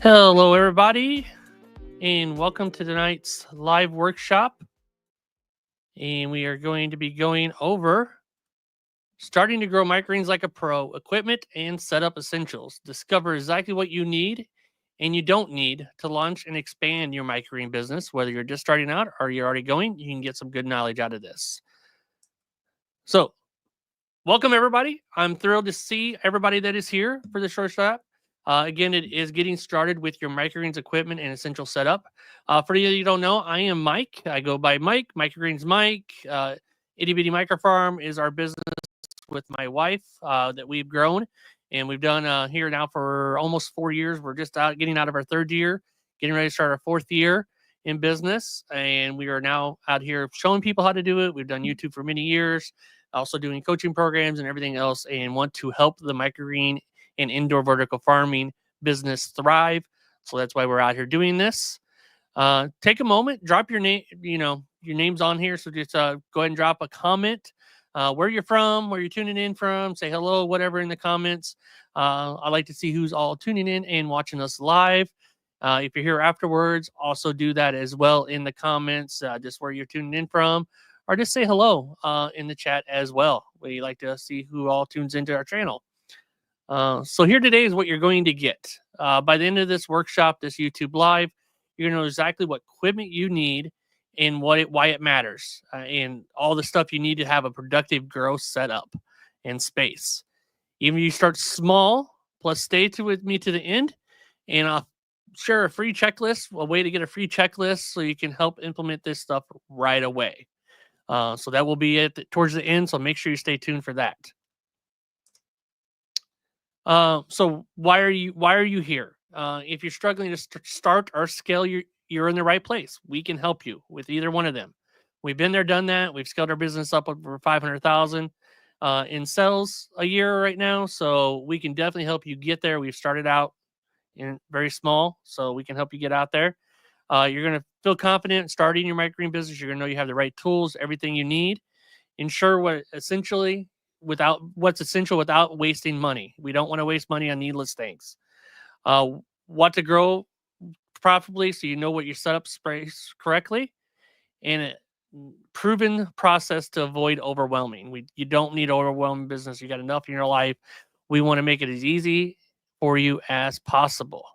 Hello, everybody, and welcome to tonight's live workshop. And we are going to be going over starting to grow microgreens like a pro, equipment and setup essentials. Discover exactly what you need and you don't need to launch and expand your microgreen business. Whether you're just starting out or you're already going, you can get some good knowledge out of this. So, welcome, everybody. I'm thrilled to see everybody that is here for the short shop. Again, it is getting started with your microgreens equipment and essential setup. For you that don't know, I am Mike. I go by Mike, Microgreens Mike. Itty Bitty Microfarm is our business with my wife that we've grown and we've done here now for almost 4 years. We're just getting out of our third year, getting ready to start our fourth year in business. And we are now out here showing people how to do it. We've done YouTube for many years, also doing coaching programs and everything else, and want to help the microgreen and indoor vertical farming business thrive. So that's why we're out here doing this. Take a moment, drop your name, your name's on here. So just go ahead and drop a comment, where you're from, where you're tuning in from, say hello, whatever in the comments. I like to see who's all tuning in and watching us live. If you're here afterwards, also do that as well in the comments, just where you're tuning in from, or just say hello in the chat as well. We like to see who all tunes into our channel. So here today is what you're going to get. By the end of this workshop, this YouTube live, you're going to know exactly what equipment you need and why it matters, and all the stuff you need to have a productive growth setup and space. Even if you start small, plus stay with me to the end, and I'll share a free checklist, a way to get a free checklist so you can help implement this stuff right away. So that will be towards the end, so make sure you stay tuned for that. So why are you here? If you're struggling to start or scale, you're in the right place. We can help you with either one of them. We've been there, done that. We've scaled our business up over 500,000 in sales a year right now. So we can definitely help you get there. We've started out in very small, so we can help you get out there. You're going to feel confident starting your microgreen business. You're going to know you have the right tools, everything you need. Ensure what's essential without wasting money. We don't want to waste money on needless things. What to grow profitably, so you know what your setup sprays correctly, and a proven process to avoid overwhelming. You don't need overwhelming business. You got enough in your life. We want to make it as easy for you as possible.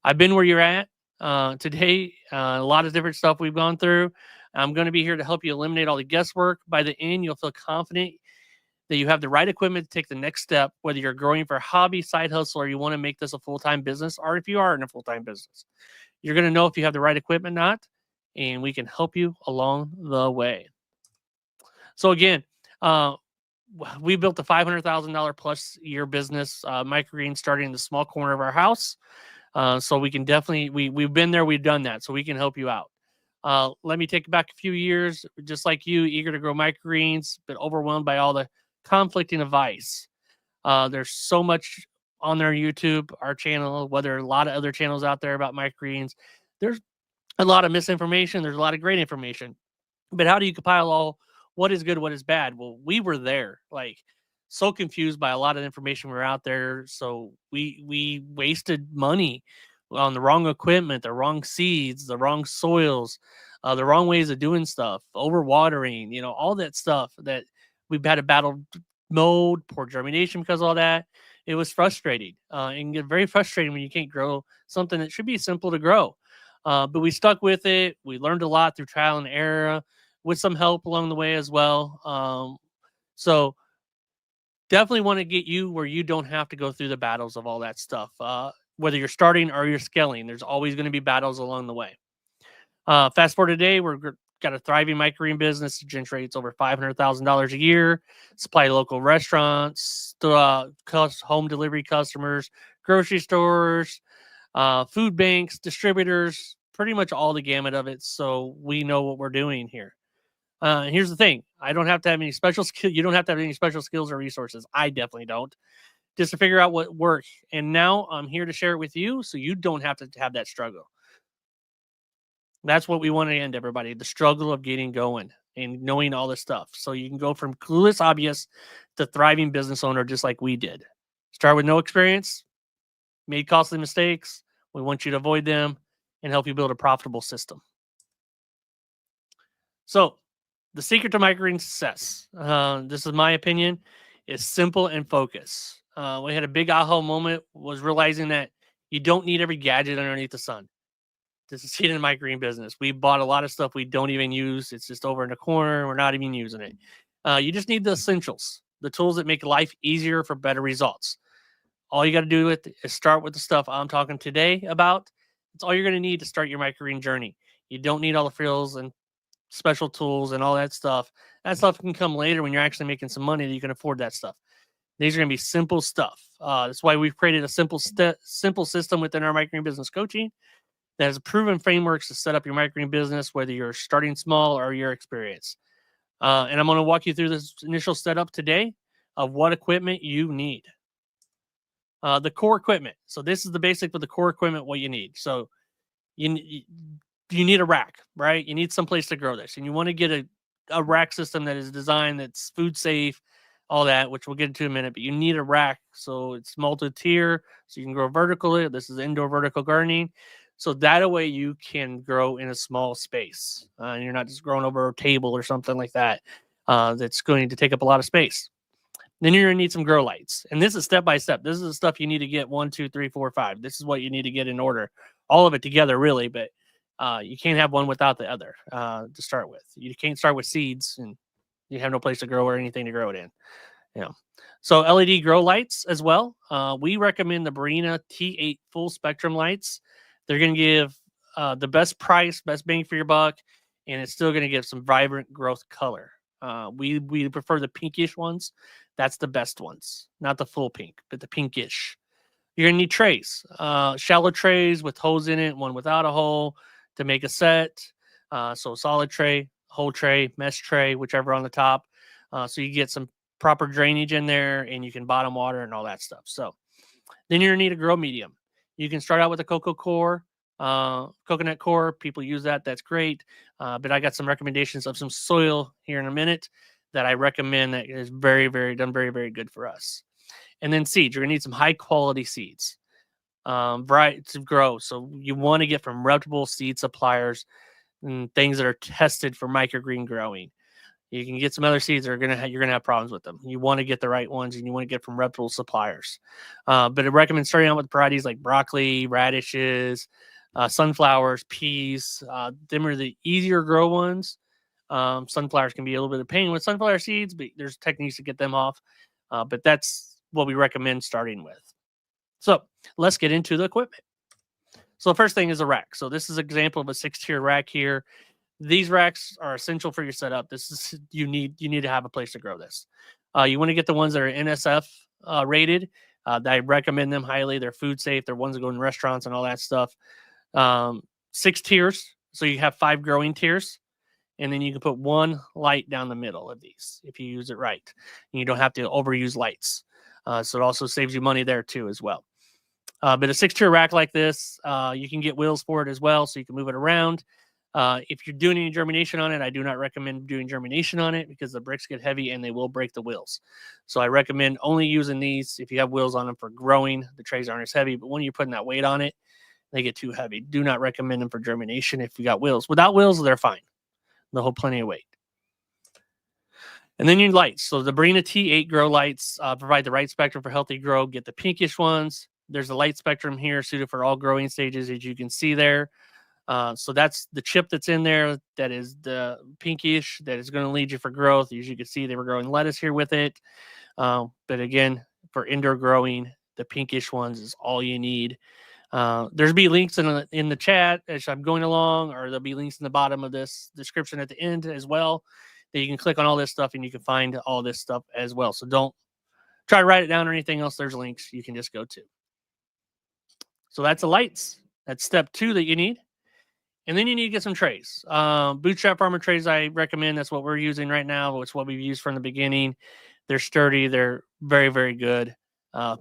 I've been where you're at today. A lot of different stuff we've gone through. I'm going to be here to help you eliminate all the guesswork. By the end, you'll feel confident that you have the right equipment to take the next step, whether you're growing for a hobby, side hustle, or you want to make this a full-time business, or if you are in a full-time business. You're going to know if you have the right equipment or not, and we can help you along the way. So again, we built a $500,000 plus year business, microgreen, starting in the small corner of our house. So we can definitely, we've been there, we've done that, so we can help you out. Let me take it back a few years, just like you, eager to grow microgreens, but overwhelmed by all the conflicting advice. There's so much on their YouTube, our channel, whether a lot of other channels out there about microgreens. There's a lot of misinformation. There's a lot of great information. But how do you compile all what is good, what is bad? Well, we were there, like so confused by a lot of information we were out there. So we wasted money on the wrong equipment, the wrong seeds, the wrong soils, the wrong ways of doing stuff, overwatering, all that stuff that we've had a battle mode, poor germination because of all that. It was frustrating and get very frustrating when you can't grow something that should be simple to grow. But we stuck with it. We learned a lot through trial and error with some help along the way as well. So definitely want to get you where you don't have to go through the battles of all that stuff. Whether you're starting or you're scaling, there's always going to be battles along the way. Fast forward today, got a thriving microgreen business that generates over $500,000 a year, supply local restaurants, home delivery customers, grocery stores, food banks, distributors, pretty much all the gamut of it. So we know what we're doing here. Here's the thing. I don't have to have any special skill. You don't have to have any special skills or resources. I definitely don't. Just to figure out what works. And now I'm here to share it with you so you don't have to have that struggle. That's what we want to end, everybody. The struggle of getting going and knowing all this stuff. So you can go from clueless hobbyist to thriving business owner just like we did. Start with no experience, made costly mistakes, We want you to avoid them and help you build a profitable system. So the secret to microgreen success, this is my opinion, is simple and focus. We had a big aha moment, was realizing that you don't need every gadget underneath the sun to succeed in the microgreen business. We bought a lot of stuff we don't even use. It's just over in the corner. We're not even using it. You just need the essentials, the tools that make life easier for better results. All you got to do is start with the stuff I'm talking today about. It's all you're going to need to start your microgreen journey. You don't need all the frills and special tools and all that stuff. That stuff can come later when you're actually making some money that you can afford that stuff. These are going to be simple stuff. That's why we've created a simple system within our microgreen business coaching that has proven frameworks to set up your microgreen business, whether you're starting small or you're experienced. And I'm going to walk you through this initial setup today of what equipment you need. The core equipment. So this is the basic for the core equipment, what you need. So you need a rack, right? You need some place to grow this. And you want to get a rack system that is designed that's food safe, all that, which we'll get into in a minute. But you need a rack. So it's multi-tier, so you can grow vertically. This is indoor vertical gardening. So that way you can grow in a small space. And you're not just growing over a table or something like that. That's going to take up a lot of space. Then you're going to need some grow lights. And this is step by step. This is the stuff you need to get 1, 2, 3, 4, 5. This is what you need to get in order. All of it together, really. But you can't have one without the other to start with. You can't start with seeds and you have no place to grow or anything to grow it in. So LED grow lights as well. We recommend the Barina T8 full spectrum lights. They're going to give the best price, best bang for your buck, and it's still going to give some vibrant growth color. We prefer the pinkish ones. That's the best ones, not the full pink, but the pinkish. You're going to need trays, shallow trays with holes in it, one without a hole to make a set. So solid tray, whole tray, mesh tray, whichever on the top. So you get some proper drainage in there and you can bottom water and all that stuff. So then you're going to need a grow medium. You can start out with a coconut core. People use that. That's great. But I got some recommendations of some soil here in a minute that I recommend that is very, very good for us. And then seeds. You're going to need some high quality seeds variety to grow. So you want to get from reputable seed suppliers and things that are tested for microgreen growing. You can get some other seeds that are you're gonna have problems with them. You want to get the right ones, and you want to get from reputable suppliers. But I recommend starting out with varieties like broccoli, radishes, sunflowers, peas. Them are the easier grow ones. Sunflowers can be a little bit of pain with sunflower seeds, but there's techniques to get them off. But that's what we recommend starting with. So let's get into the equipment. So the first thing is a rack. So this is an example of a 6-tier rack here. These racks are essential for your setup. This is you need to have a place to grow this. You want to get the ones that are NSF rated. I recommend them highly. They're food safe. They're ones that go in restaurants and all that stuff. 6 tiers, so you have 5 growing tiers, and then you can put 1 light down the middle of these if you use it right. And you don't have to overuse lights. So it also saves you money there too as well. But a 6-tier rack like this, you can get wheels for it as well, so you can move it around. If you're doing any germination on it, I do not recommend doing germination on it because the bricks get heavy and they will break the wheels. So I recommend only using these if you have wheels on them for growing. The trays aren't as heavy, but when you're putting that weight on it, they get too heavy. Do not recommend them for germination if you got wheels. Without wheels, they're fine. They'll hold plenty of weight. And then your lights. So the Barina T8 grow lights provide the right spectrum for healthy grow. Get the pinkish ones. There's a light spectrum here suited for all growing stages, as you can see there. So that's the chip that's in there. That is the pinkish that is going to lead you for growth. As you can see, they were growing lettuce here with it. But again, for indoor growing, the pinkish ones is all you need. There'll be links in the chat as I'm going along, or there'll be links in the bottom of this description at the end as well that you can click on all this stuff and you can find all this stuff as well. So don't try to write it down or anything else. There's links you can just go to. So that's the lights. That's step 2 that you need. And then you need to get some trays. Bootstrap farmer trays, I recommend. That's what we're using right now. It's what we've used from the beginning. They're sturdy. They're very, very good.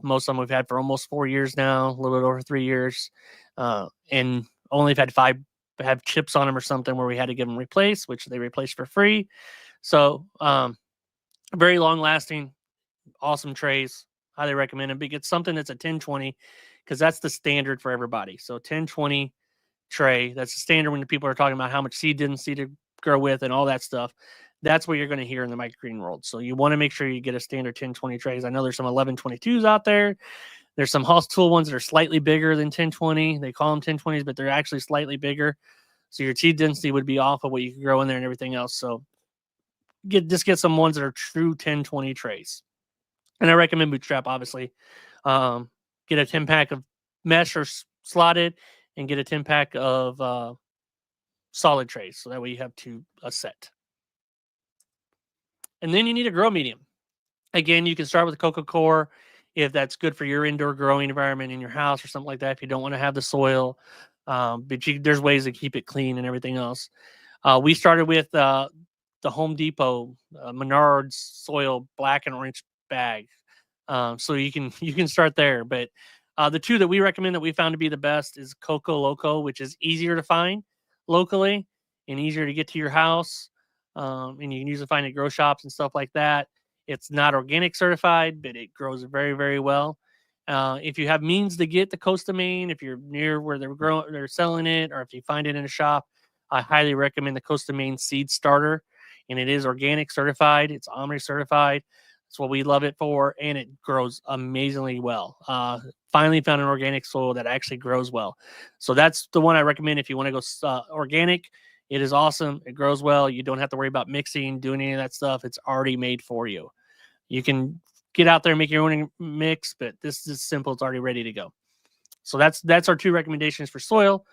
Most of them we've had for almost 4 years now, a little bit over 3 years. And only have had 5 have chips on them or something where we had to give them replaced, which they replaced for free. So very long lasting, awesome trays. Highly recommend them. But get something that's a 1020 because that's the standard for everybody. So 10-20 tray, that's the standard when people are talking about how much seed density to grow with and all that stuff. That's what you're going to hear in the microgreen world. So you want to make sure you get a standard 10-20 trays. I know there's some 11-22s out there. There's some House Tool ones that are slightly bigger than 10-20. They call them 10-20s, but they're actually slightly bigger. So your seed density would be off of what you can grow in there and everything else. So just get some ones that are true 10-20 trays. And I recommend Bootstrap, obviously. Get a 10-pack of mesh or slotted, and get a 10-pack of solid trays. So that way you have a set. And then you need a grow medium. Again, you can start with a Coco Core if that's good for your indoor growing environment in your house or something like that. If you don't want to have the soil, but there's ways to keep it clean and everything else. We started with the Home Depot Menards soil black and orange bag, so you can start there. But the two that we recommend that we found to be the best is Coco Loco, which is easier to find locally and easier to get to your house, and you can usually find it at grow shops and stuff like that. It's not organic certified, but it grows very, very well. If you have means to get the Costa Maine, if you're near where they're selling it, or if you find it in a shop, I highly recommend the Costa Maine Seed Starter, and it is organic certified. It's Omri certified. That's what we love it for, and it grows amazingly well. Finally found an organic soil that actually grows well. So that's the one I recommend if you want to go organic. It is awesome. It grows well. You don't have to worry about mixing, doing any of that stuff. It's already made for you. You can get out there and make your own mix, but this is simple. It's already ready to go. So that's our two recommendations for soil.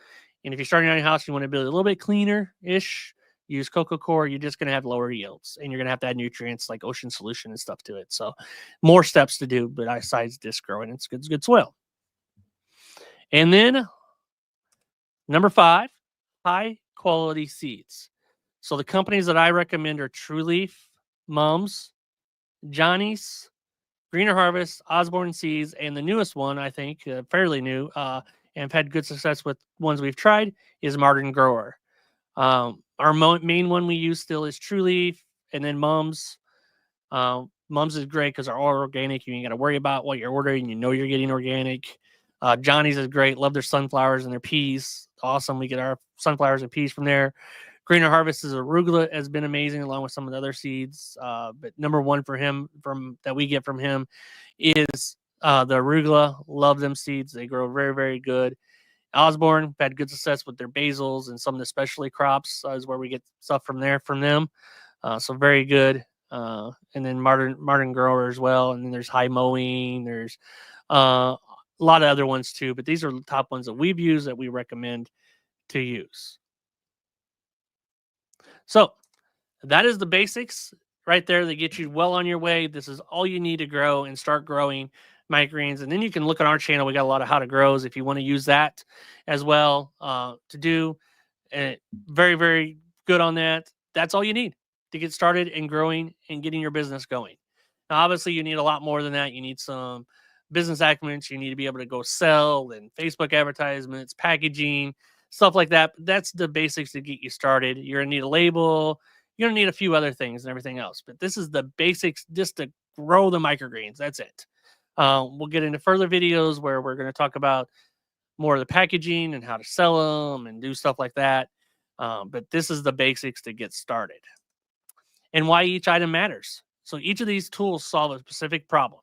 And if you're starting out your house, you want to build a little bit cleaner-ish, use Coco Core. You're just going to have lower yields, and you're going to have to add nutrients like Ocean Solution and stuff to it. So more steps to do, but besides disc growing, it's good soil. And then number 5, high quality seeds. So the companies that I recommend are True Leaf, Mums, Johnny's, Greener Harvest, Osborne Seeds, and the newest one, I think, fairly new, and have had good success with ones we've tried, is Martin Grower. Our main one we use still is True Leaf, and then Mums. Mums is great because they're all organic. You ain't got to worry about what you're ordering. You know you're getting organic. Johnny's is great. Love their sunflowers and their peas. Awesome. We get our sunflowers and peas from there. Greener Harvest is arugula has been amazing, along with some of the other seeds. But number one for him that we get from him is the arugula. Love them seeds. They grow very, very good. Osborne had good success with their basils and some of the specialty crops is where we get stuff from them. So very good. And then Martin Grower as well. And then there's High Mowing. There's a lot of other ones too, but these are the top ones that we've used that we recommend to use. So that is the basics right there that get you well on your way. This is all you need to grow and start growing microgreens. And then you can look at our channel. We got a lot of how to grows if you want to use that as well to do. And very, very good on that. That's all you need to get started and growing and getting your business going. Now, obviously, you need a lot more than that. You need some business acumen. You need to be able to go sell and Facebook advertisements, packaging, stuff like that. But that's the basics to get you started. You're going to need a label. You're going to need a few other things and everything else. But this is the basics just to grow the microgreens. That's it. We'll get into further videos where we're going to talk about more of the packaging and how to sell them and do stuff like that. But this is the basics to get started and why each item matters. So each of these tools solve a specific problem.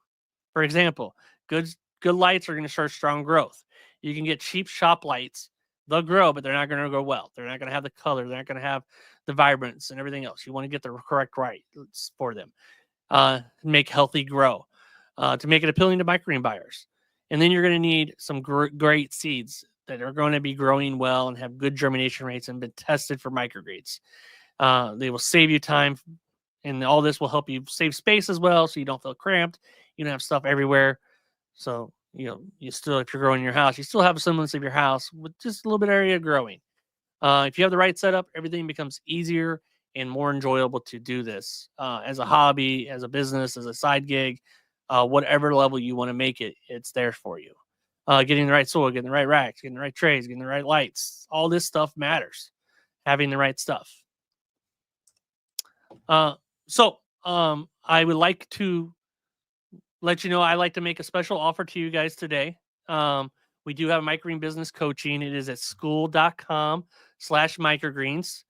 For example, good lights are going to show strong growth. You can get cheap shop lights. They'll grow, but they're not going to grow well. They're not going to have the color. They're not going to have the vibrance and everything else. You want to get the correct lights for them. Make healthy grow to make it appealing to microgreen buyers. And then you're going to need some great seeds that are going to be growing well and have good germination rates and been tested for microgreens. They will save you time, and all this will help you save space as well, so you don't feel cramped. You don't have stuff everywhere. So, you still, if you're growing in your house, you still have a semblance of your house with just a little bit of area growing. If you have the right setup, everything becomes easier and more enjoyable to do this as a hobby, as a business, as a side gig, whatever level you want to make it, it's there for you. Getting the right soil, getting the right racks, getting the right trays, getting the right lights, all this stuff matters. Having the right stuff. So I would like to let you know I like to make a special offer to you guys today. We do have Microgreen Business Coaching. It is at school.com/microgreens.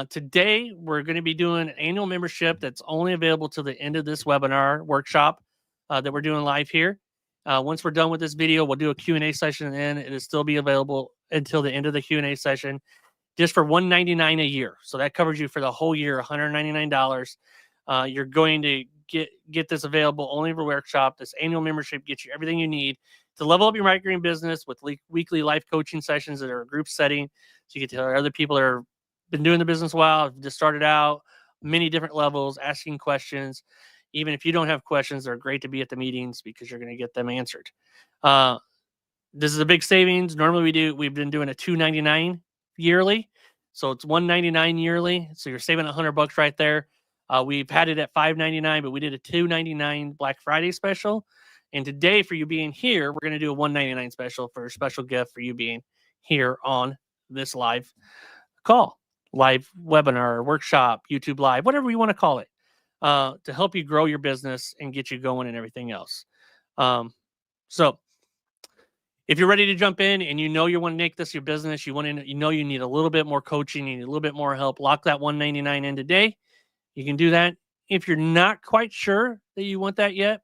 Today, we're going to be doing an annual membership that's only available till the end of this webinar workshop that we're doing live here. Once we're done with this video, we'll do a Q&A session, and then it'll still be available until the end of the Q&A session, just for $199 a year. So that covers you for the whole year, $199. You're going to get this available only for workshop. This annual membership gets you everything you need to level up your microgreen business with weekly life coaching sessions that are a group setting. So you get to other people that have been doing the business a while, just started out, many different levels, asking questions. Even if you don't have questions, they're great to be at the meetings because you're going to get them answered. This is a big savings. Normally we've been doing a $299 yearly. So it's $199 yearly. So you're saving $100 right there. We've had it at $599, but we did a $299 Black Friday special. And today, for you being here, we're going to do a $199 special for a special gift for you being here on this live call, live webinar, workshop, YouTube Live, whatever you want to call it, to help you grow your business and get you going and everything else. So if you're ready to jump in and you know you want to make this your business, you need a little bit more coaching, you need a little bit more help, lock that $199 in today. You can do that. If you're not quite sure that you want that yet,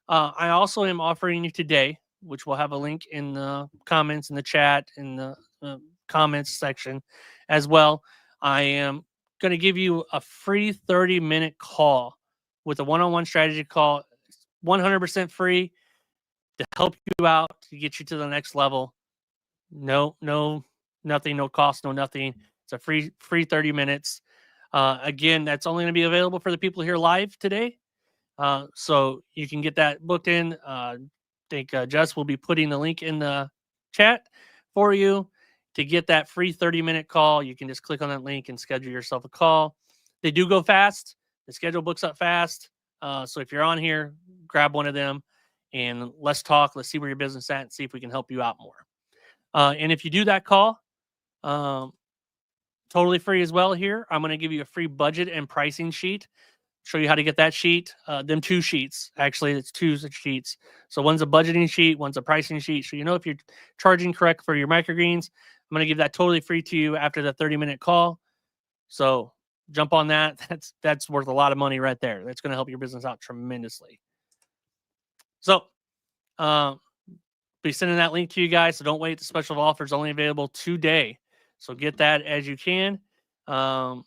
I also am offering you today, which we'll have a link in the comments, in the chat, in the comments section as well. I am going to give you a free 30-minute call with a one-on-one strategy call, 100% free, to help you out, to get you to the next level. No, nothing, no cost, no nothing. It's a free 30 minutes. Again, that's only going to be available for the people here live today. So you can get that booked in. I think Jess will be putting the link in the chat for you to get that free 30-minute call. You can just click on that link and schedule yourself a call. They do go fast. The schedule books up fast. So if you're on here, grab one of them and let's talk. Let's see where your business is at and see if we can help you out more. And if you do that call, totally free as well here, I'm going to give you a free budget and pricing sheet. Show you how to get that sheet. Them two sheets. Actually, it's two sheets. So one's a budgeting sheet, one's a pricing sheet. So you know if you're charging correct for your microgreens. I'm going to give that totally free to you after the 30-minute call. So jump on that. That's worth a lot of money right there. That's going to help your business out tremendously. So be sending that link to you guys. So don't wait. The special offer is only available today. So get that as you can. Comment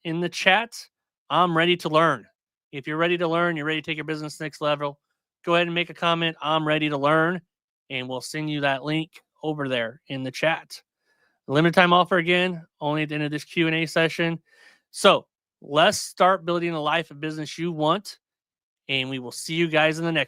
in the chat. I'm ready to learn. If you're ready to learn, you're ready to take your business next level, go ahead and make a comment. I'm ready to learn. And we'll send you that link over there in the chat. Limited time offer again, only at the end of this Q&A session. So let's start building a life and business you want. And we will see you guys in the next